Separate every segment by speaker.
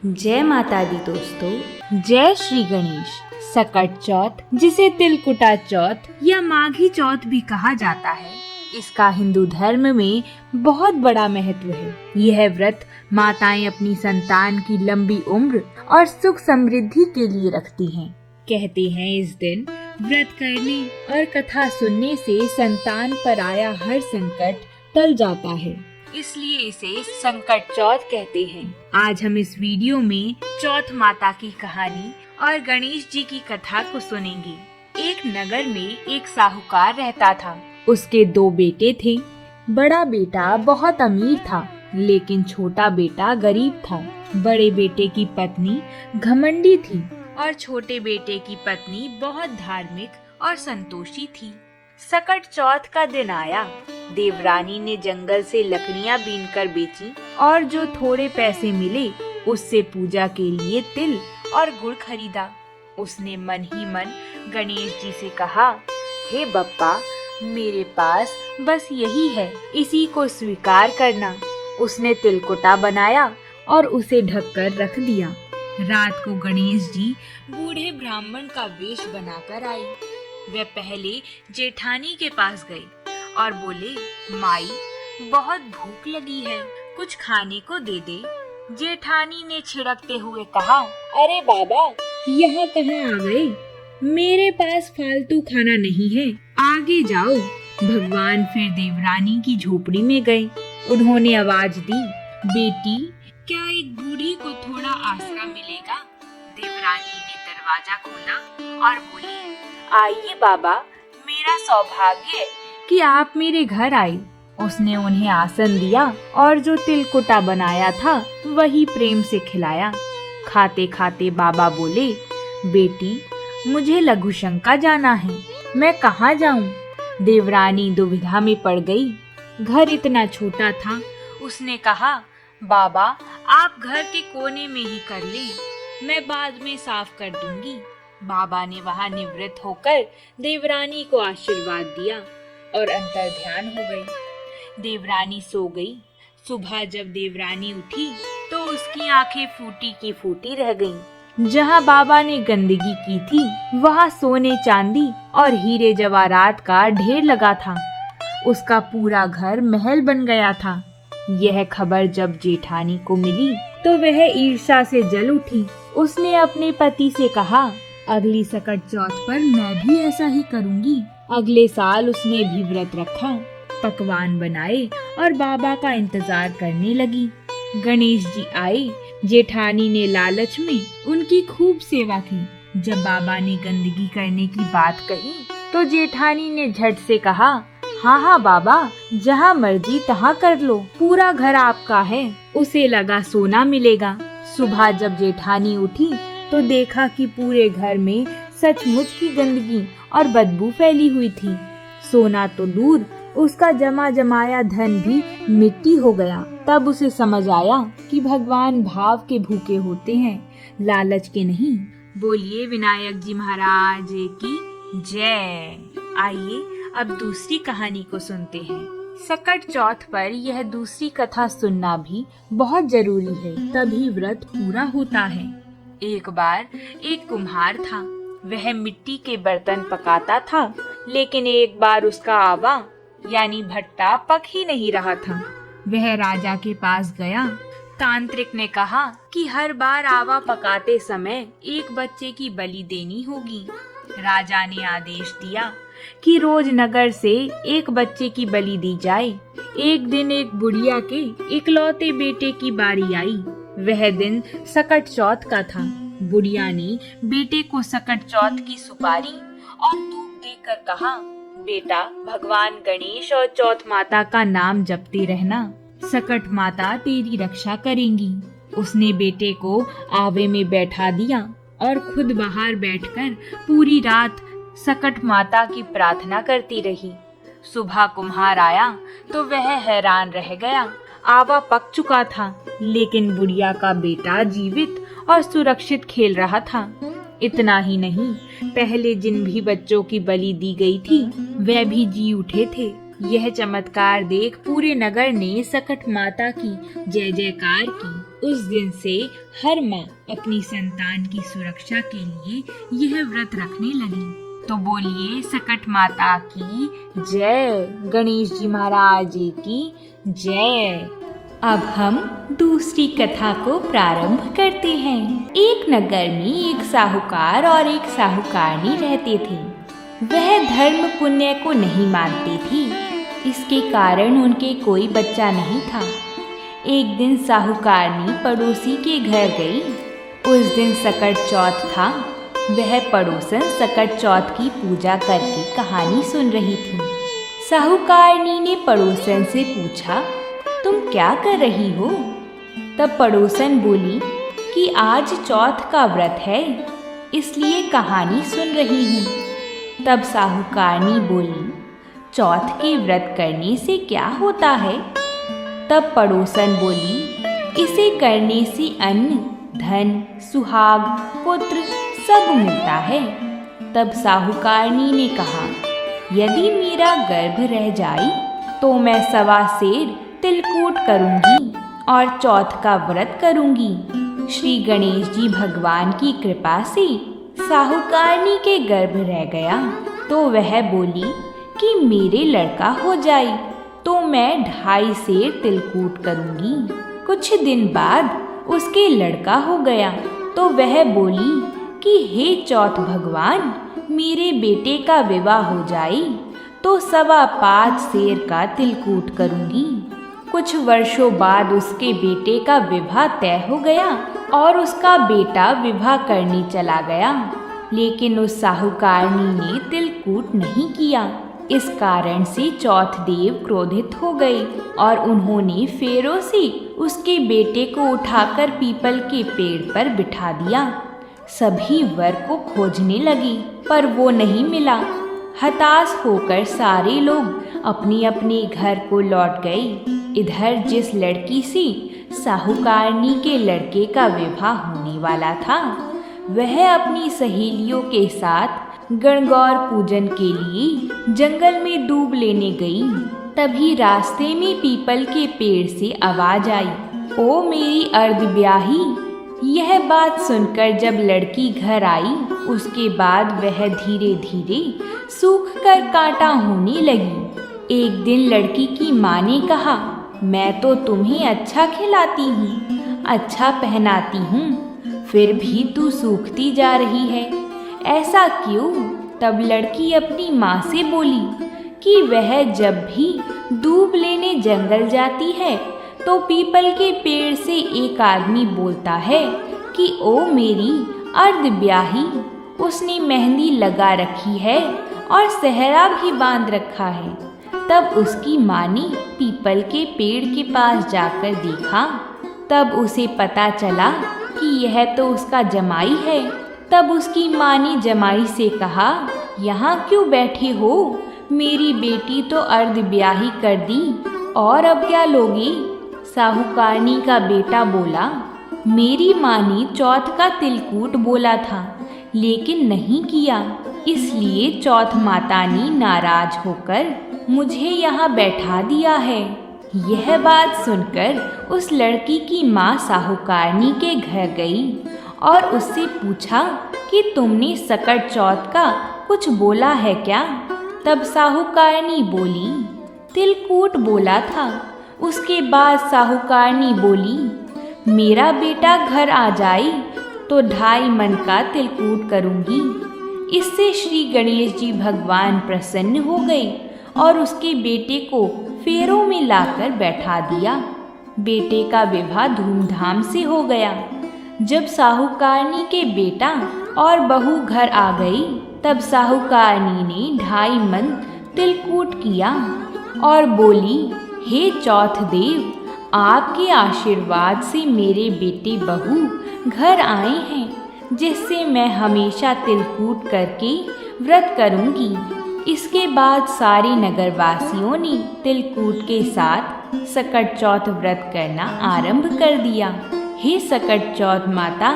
Speaker 1: जय माता दी दोस्तों। जय श्री गणेश। सकट चौथ, जिसे तिलकुटा चौथ या माघी चौथ भी कहा जाता है, इसका हिंदू धर्म में बहुत बड़ा महत्व है। यह व्रत माताएं अपनी संतान की लंबी उम्र और सुख समृद्धि के लिए रखती हैं। कहते हैं इस दिन व्रत करने और कथा सुनने से संतान पर आया हर संकट टल जाता है, इसलिए इसे संकट चौथ कहते हैं। आज हम इस वीडियो में चौथ माता की कहानी और गणेश जी की कथा को सुनेंगे। एक नगर में एक साहूकार रहता था। उसके 2 बेटे थे। बड़ा बेटा बहुत अमीर था, लेकिन छोटा बेटा गरीब था। बड़े बेटे की पत्नी घमंडी थी और छोटे बेटे की पत्नी बहुत धार्मिक और संतोषी थी। सकट चौथ का दिन आया। देवरानी ने जंगल से लकड़ियां बीनकर बेची और जो थोड़े पैसे मिले उससे पूजा के लिए तिल और गुड़ खरीदा। उसने मन ही मन गणेश जी से कहा, हे बप्पा, मेरे पास बस यही है, इसी को स्वीकार करना। उसने तिलकुटा बनाया और उसे ढककर रख दिया। रात को गणेश जी बूढ़े ब्राह्मण का वेश बनाकर आए। वे पहले जेठानी के पास गए और बोले, माई, बहुत भूख लगी है, कुछ खाने को दे दे। जेठानी ने छिड़कते हुए कहा, अरे बाबा, यहाँ कहाँ आ गए? मेरे पास फालतू खाना नहीं है, आगे जाओ। भगवान फिर देवरानी की झोपड़ी में गए। उन्होंने आवाज दी, बेटी, क्या एक बूढ़ी को थोड़ा आसरा मिलेगा? देवरानी ने दरवाजा खोला और बोली, आइए बाबा, मेरा सौभाग्य है कि आप मेरे घर आए। उसने उन्हें आसन दिया और जो तिलकुटा बनाया था वही प्रेम से खिलाया। खाते खाते बाबा बोले, बेटी, मुझे लघुशंका जाना है, मैं कहाँ जाऊं? देवरानी दुविधा में पड़ गई। घर इतना छोटा था। उसने कहा, बाबा, आप घर के कोने में ही कर लें, मैं बाद में साफ कर दूंगी। बाबा ने वहां निवृत्त होकर देवरानी को आशीर्वाद दिया और अंतर्ध्यान हो गई। देवरानी सो गई। सुबह जब देवरानी उठी तो उसकी आंखें फूटी की फूटी रह गईं। जहां बाबा ने गंदगी की थी वहां सोने चांदी और हीरे जवाहरात का ढेर लगा था। उसका पूरा घर महल बन गया था। यह खबर जब जेठानी को मिली तो वह ईर्ष्या से जल उठी। उसने अपने पति से कहा, अगली सकट चौथ पर मैं भी ऐसा ही करूंगी। अगले साल उसने भी व्रत रखा, पकवान बनाए और बाबा का इंतजार करने लगी। गणेश जी आए। जेठानी ने लालच में उनकी खूब सेवा की। जब बाबा ने गंदगी करने की बात कही तो जेठानी ने झट से कहा, हाँ हाँ बाबा, जहाँ मर्जी तहाँ कर लो, पूरा घर आपका है। उसे लगा सोना मिलेगा। सुबह जब जेठानी उठी तो देखा कि पूरे घर में सचमुच की गंदगी और बदबू फैली हुई थी। सोना तो दूर, उसका जमा जमाया धन भी मिट्टी हो गया। तब उसे समझ आया कि भगवान भाव के भूखे होते हैं, लालच के नहीं। बोलिए विनायक जी महाराज की जय। आइए अब दूसरी कहानी को सुनते हैं। सकट चौथ पर यह दूसरी कथा सुनना भी बहुत जरूरी है, तभी व्रत पूरा होता है। एक बार एक कुम्हार था। वह मिट्टी के बर्तन पकाता था, लेकिन एक बार उसका आवा यानी भट्टा पक ही नहीं रहा था। वह राजा के पास गया। तांत्रिक ने कहा कि हर बार आवा पकाते समय एक बच्चे की बलि देनी होगी। राजा ने आदेश दिया कि रोज नगर से एक बच्चे की बलि दी जाए। एक दिन एक बुढ़िया के इकलौते बेटे की बारी आई। वह दिन सकट चौथ का था। बुढ़िया ने बेटे को सकट चौथ की सुपारी और धूप देकर कहा, बेटा, भगवान गणेश और चौथ माता का नाम जपते रहना, सकट माता तेरी रक्षा करेंगी। उसने बेटे को आवे में बैठा दिया और खुद बाहर बैठकर पूरी रात सकट माता की प्रार्थना करती रही। सुबह कुम्हार आया तो वह हैरान रह गया। आवा पक चुका था, लेकिन बुढ़िया का बेटा जीवित और सुरक्षित खेल रहा था। इतना ही नहीं, पहले जिन भी बच्चों की बलि दी गई थी वह भी जी उठे थे। यह चमत्कार देख पूरे नगर ने सकट माता की जय जयकार की। उस दिन से हर माँ अपनी संतान की सुरक्षा के लिए यह व्रत रखने लगी। तो बोलिए सकट माता की जय, गणेश जी महाराज जी की जय। अब हम दूसरी कथा को प्रारंभ करते हैं। एक नगर में एक साहूकार और एक साहूकारनी रहते थे। वह धर्म पुण्य को नहीं मानती थी, इसके कारण उनके कोई बच्चा नहीं था। एक दिन साहूकारनी पड़ोसी के घर गई। उस दिन सकट चौथ था। वह पड़ोसन सकट चौथ की पूजा करके कहानी सुन रही थी। साहूकारनी ने पड़ोसन से पूछा, तुम क्या कर रही हो? तब पड़ोसन बोली कि आज चौथ का व्रत है, इसलिए कहानी सुन रही हूँ। तब साहूकारनी बोली, चौथ के व्रत करने से क्या होता है? तब पड़ोसन बोली, इसे करने से अन्न, धन, सुहाग, पुत्र सब मिलता है। तब साहूकारनी ने कहा, यदि मेरा गर्भ रह जाए तो मैं 1.25 सेर तिलकूट करूंगी और चौथ का व्रत करूंगी। श्री गणेश जी भगवान की कृपा से साहूकारनी के गर्भ रह गया तो वह बोली कि मेरे लड़का हो जाए तो मैं 2.5 सेर तिलकूट करूंगी। कुछ दिन बाद उसके लड़का हो गया तो वह बोली कि हे चौथ भगवान, मेरे बेटे का विवाह हो जाए तो 5.25 सेर का तिलकूट करूंगी। कुछ वर्षों बाद उसके बेटे का विवाह तय हो गया और उसका बेटा विवाह करने चला गया, लेकिन उस साहूकारनी ने तिलकूट नहीं किया। इस कारण से चौथ देव क्रोधित हो गए और उन्होंने फेरों से उसके बेटे को उठाकर पीपल के पेड़ पर बिठा दिया। सभी वर को खोजने लगे पर वो नहीं मिला। हताश होकर सारे लोग अपने अपने घर को लौट गए। इधर जिस लड़की से साहूकारनी के लड़के का विवाह होने वाला था, वह अपनी सहेलियों के साथ गणगौर पूजन के लिए जंगल में डूब लेने गई। तभी रास्ते में पीपल के पेड़ से आवाज आई, ओ मेरी अर्धब्याही। यह बात सुनकर जब लड़की घर आई, उसके बाद वह धीरे धीरे सूख कर कांटा होने लगी। एक दिन लड़की की माँ ने कहा, मैं तो तुम्हें अच्छा खिलाती हूँ, अच्छा पहनाती हूँ, फिर भी तू सूखती जा रही है, ऐसा क्यों? तब लड़की अपनी माँ से बोली कि वह जब भी दूब लेने जंगल जाती है तो पीपल के पेड़ से एक आदमी बोलता है कि ओ मेरी अर्धब्याही। उसने मेहंदी लगा रखी है और सेहरा भी बांध रखा है। तब उसकी माँ ने पीपल के पेड़ के पास जाकर देखा। तब उसे पता चला कि यह तो उसका जमाई है। तब उसकी माँ ने जमाई से कहा, यहाँ क्यों बैठे हो? मेरी बेटी तो अर्धब्याही कर दी और अब क्या लोगी? साहूकारनी का बेटा बोला, मेरी माँ ने चौथ का तिलकूट बोला था लेकिन नहीं किया, इसलिए चौथ माता ने नाराज होकर मुझे यहाँ बैठा दिया है। यह बात सुनकर उस लड़की की माँ साहूकारनी के घर गई और उससे पूछा कि तुमने सकट चौथ का कुछ बोला है क्या? तब साहूकारनी बोली, तिलकूट बोला था। उसके बाद साहूकारनी बोली, मेरा बेटा घर आ जाए तो 2.5 मन का तिलकूट करूंगी। इससे श्री गणेश जी भगवान प्रसन्न हो गए और उसके बेटे को फेरों में लाकर बैठा दिया। बेटे का विवाह धूमधाम से हो गया। जब साहूकारनी के बेटा और बहू घर आ गई, तब साहूकारनी ने 2.5 मन तिलकूट किया और बोली, हे चौथ देव, आपके आशीर्वाद से मेरे बेटे बहू घर आए हैं, जिससे मैं हमेशा तिलकूट करके व्रत करूंगी। इसके बाद सारे नगरवासियों ने तिलकूट के साथ सकट चौथ व्रत करना आरंभ कर दिया। हे सकट चौथ माता,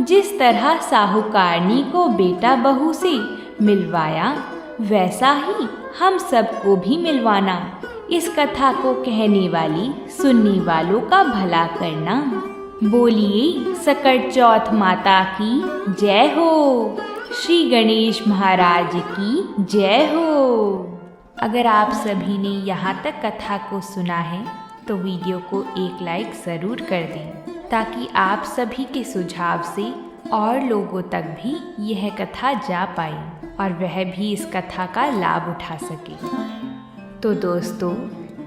Speaker 1: जिस तरह साहूकारनी को बेटा बहू से मिलवाया, वैसा ही हम सबको भी मिलवाना। इस कथा को कहने वाली सुनने वालों का भला करना। बोलिए सकट चौथ माता की जय हो, श्री गणेश महाराज की जय हो। अगर आप सभी ने यहाँ तक कथा को सुना है तो वीडियो को एक लाइक ज़रूर कर दें, ताकि आप सभी के सुझाव से और लोगों तक भी यह कथा जा पाए और वह भी इस कथा का लाभ उठा सके। तो दोस्तों,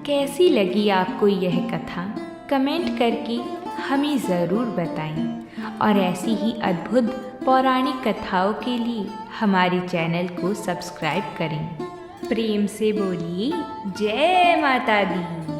Speaker 1: कैसी लगी आपको यह कथा? कमेंट करके हमें ज़रूर बताएं और ऐसी ही अद्भुत पौराणिक कथाओं के लिए हमारे चैनल को सब्सक्राइब करें। प्रेम से बोलिए जय माता दी।